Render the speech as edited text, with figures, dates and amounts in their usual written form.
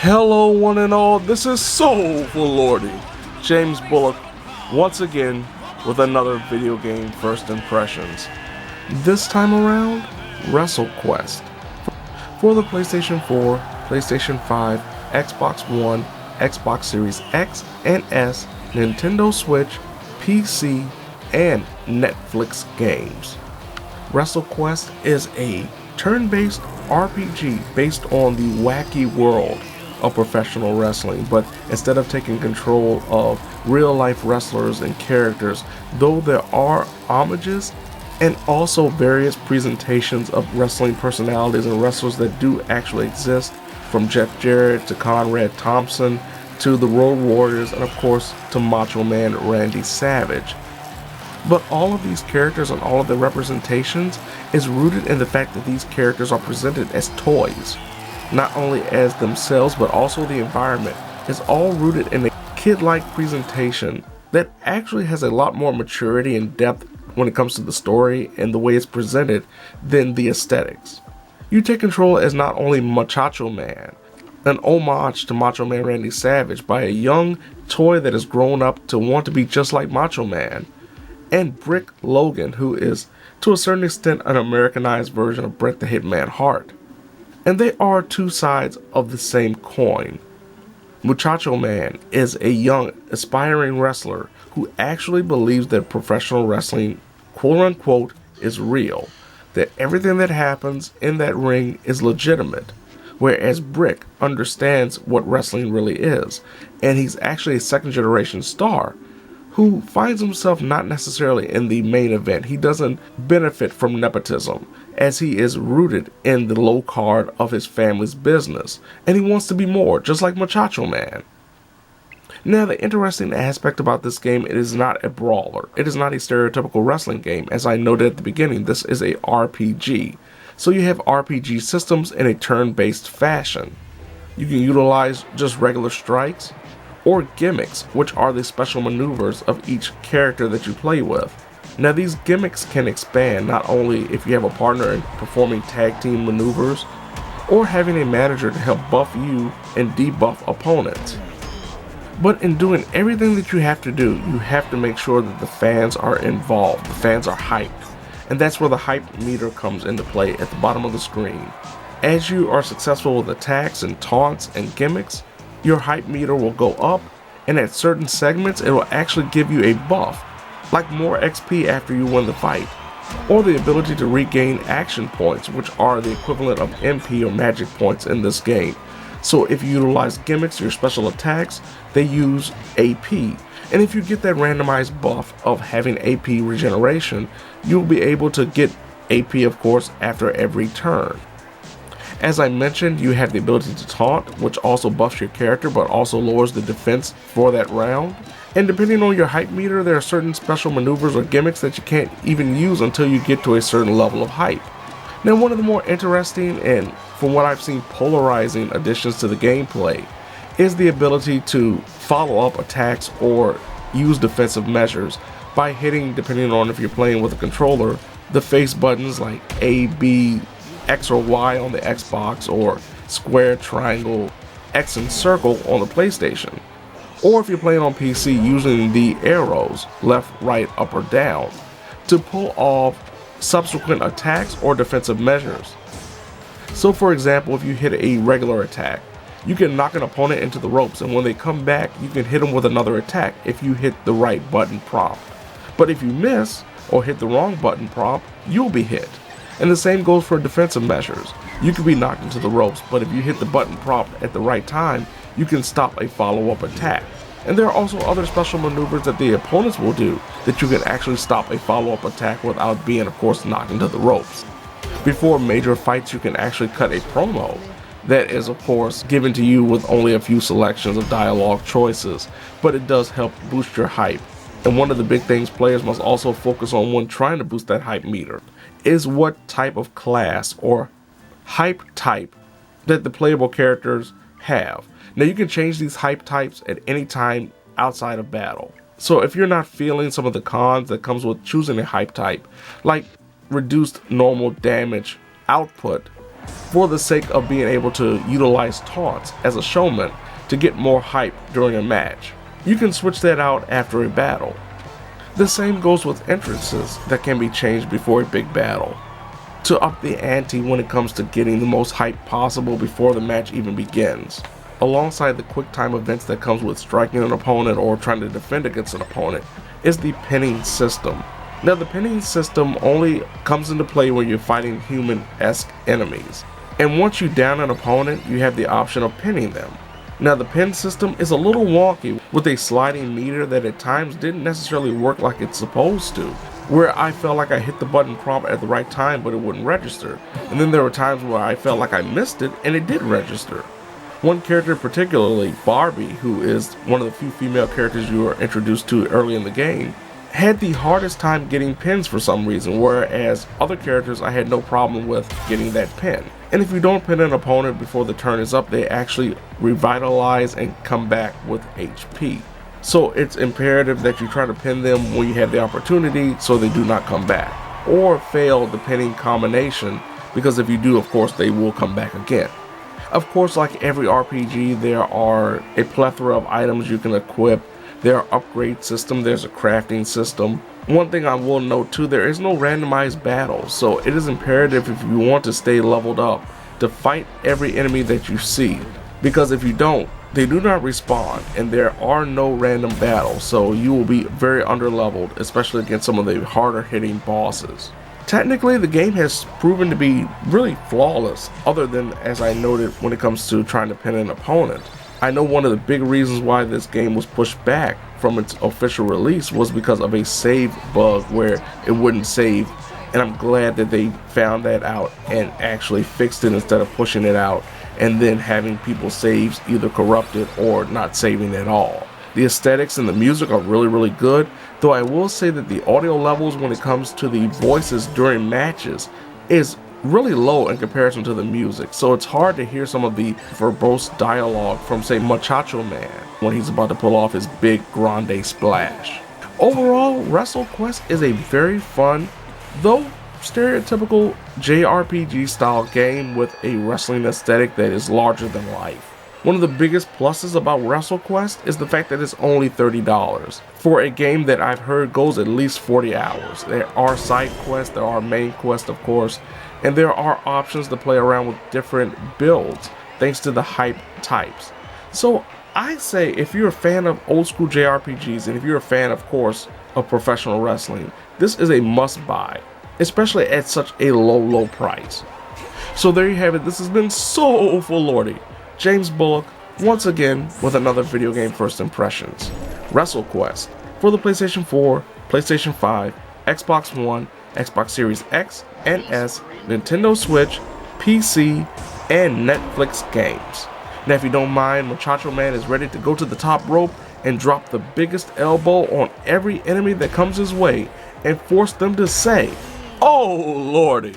Hello one and all, this is Soulful Lordy, James Bullock, once again with another video game first impressions. This time around, WrestleQuest. For the PlayStation 4, PlayStation 5, Xbox One, Xbox Series X and S, Nintendo Switch, PC, and Netflix games. WrestleQuest is a turn-based RPG based on the wacky world of professional wrestling, but instead of taking control of real-life wrestlers and characters, though there are homages and also various presentations of wrestling personalities and wrestlers that do actually exist, from Jeff Jarrett to Conrad Thompson to the Road Warriors and of course to Macho Man Randy Savage. But all of these characters and all of their representations is rooted in the fact that these characters are presented as toys. Not only as themselves, but also the environment is all rooted in a kid-like presentation that actually has a lot more maturity and depth when it comes to the story and the way it's presented than the aesthetics. You take control as not only Macho Man, an homage to Macho Man Randy Savage by a young toy that has grown up to want to be just like Macho Man, and Brick Logan, who is to a certain extent an Americanized version of Bret the Hitman Hart. And they are two sides of the same coin. Macho Man is a young, aspiring wrestler who actually believes that professional wrestling, quote unquote, is real, that everything that happens in that ring is legitimate, whereas Brick understands what wrestling really is, and he's actually a second generation star who finds himself not necessarily in the main event. He doesn't benefit from nepotism, as he is rooted in the low card of his family's business, and he wants to be more, just like Macho Man. Now, the interesting aspect about this game, it is not a brawler. It is not a stereotypical wrestling game. As I noted at the beginning, this is a RPG. So you have RPG systems in a turn-based fashion. You can utilize just regular strikes, or gimmicks, which are the special maneuvers of each character that you play with. Now, these gimmicks can expand not only if you have a partner in performing tag team maneuvers, or having a manager to help buff you and debuff opponents. But in doing everything that you have to do, you have to make sure that the fans are involved, the fans are hyped, and that's where the hype meter comes into play at the bottom of the screen. As you are successful with attacks and taunts and gimmicks, your hype meter will go up, and at certain segments it will actually give you a buff, like more XP after you win the fight, or the ability to regain action points, which are the equivalent of MP or magic points in this game. So if you utilize gimmicks or your special attacks, they use AP, and if you get that randomized buff of having AP regeneration, you'll be able to get AP, of course, after every turn. As I mentioned, you have the ability to taunt, which also buffs your character but also lowers the defense for that round. And depending on your hype meter, there are certain special maneuvers or gimmicks that you can't even use until you get to a certain level of hype. Now, one of the more interesting and, from what I've seen, polarizing additions to the gameplay is the ability to follow up attacks or use defensive measures by hitting, depending on if you're playing with a controller, the face buttons like A, B, X or Y on the Xbox, or square, triangle, X and circle on the PlayStation. Or if you're playing on PC, using the arrows, left, right, up, or down, to pull off subsequent attacks or defensive measures. So for example, if you hit a regular attack, you can knock an opponent into the ropes, and when they come back, you can hit them with another attack if you hit the right button prompt. But if you miss, or hit the wrong button prompt, you'll be hit. And the same goes for defensive measures. You can be knocked into the ropes, but if you hit the button prompt at the right time, you can stop a follow-up attack. And there are also other special maneuvers that the opponents will do that you can actually stop a follow-up attack without being, of course, knocked into the ropes. Before major fights, you can actually cut a promo that is, of course, given to you with only a few selections of dialogue choices, but it does help boost your hype. And one of the big things players must also focus on when trying to boost that hype meter is what type of class or hype type that the playable characters have. Now, you can change these hype types at any time outside of battle. So if you're not feeling some of the cons that comes with choosing a hype type, like reduced normal damage output for the sake of being able to utilize taunts as a showman to get more hype during a match. You can switch that out after a battle. The same goes with entrances that can be changed before a big battle, to up the ante when it comes to getting the most hype possible before the match even begins. Alongside the quick time events that comes with striking an opponent or trying to defend against an opponent is the pinning system. Now the pinning system only comes into play when you're fighting human-esque enemies, and once you down an opponent you have the option of pinning them. Now the pin system is a little wonky with a sliding meter that at times didn't necessarily work like it's supposed to, where I felt like I hit the button prompt at the right time but it wouldn't register, and then there were times where I felt like I missed it and it did register. One character particularly, Barbie, who is one of the few female characters you are introduced to early in the game, had the hardest time getting pins for some reason, whereas other characters I had no problem with getting that pin. And if you don't pin an opponent before the turn is up, they actually revitalize and come back with HP. So it's imperative that you try to pin them when you have the opportunity so they do not come back, or fail the pinning combination, because if you do, of course, they will come back again. Of course, like every RPG, there are a plethora of items you can equip. There are upgrade systems, there's a crafting system. One thing I will note too, there is no randomized battles, so it is imperative if you want to stay leveled up to fight every enemy that you see, because if you don't, they do not respawn and there are no random battles, so you will be very underleveled, especially against some of the harder hitting bosses. Technically, the game has proven to be really flawless, other than, as I noted, when it comes to trying to pin an opponent. I know one of the big reasons why this game was pushed back from its official release was because of a save bug where it wouldn't save, and I'm glad that they found that out and actually fixed it instead of pushing it out and then having people's saves either corrupted or not saving at all. The aesthetics and the music are really good, though I will say that the audio levels when it comes to the voices during matches is really low in comparison to the music, so it's hard to hear some of the verbose dialogue from, say, Machacho Man when he's about to pull off his big grande splash. Overall, WrestleQuest is a very fun, though stereotypical JRPG style game with a wrestling aesthetic that is larger than life. One of the biggest pluses about WrestleQuest is the fact that it's only $30 for a game that I've heard goes at least 40 hours. There are side quests, there are main quests of course, and there are options to play around with different builds thanks to the hype types. So I say if you're a fan of old school JRPGs and if you're a fan of course of professional wrestling, this is a must buy, especially at such a low price. So there you have it. This has been Soulful Lordy, James Bullock, once again with another video game first impressions. WrestleQuest for the PlayStation 4, PlayStation 5, Xbox One, Xbox Series X and S, Nintendo Switch, PC, and Netflix games. Now if you don't mind, Machacho Man is ready to go to the top rope and drop the biggest elbow on every enemy that comes his way and force them to say, "Oh Lordy."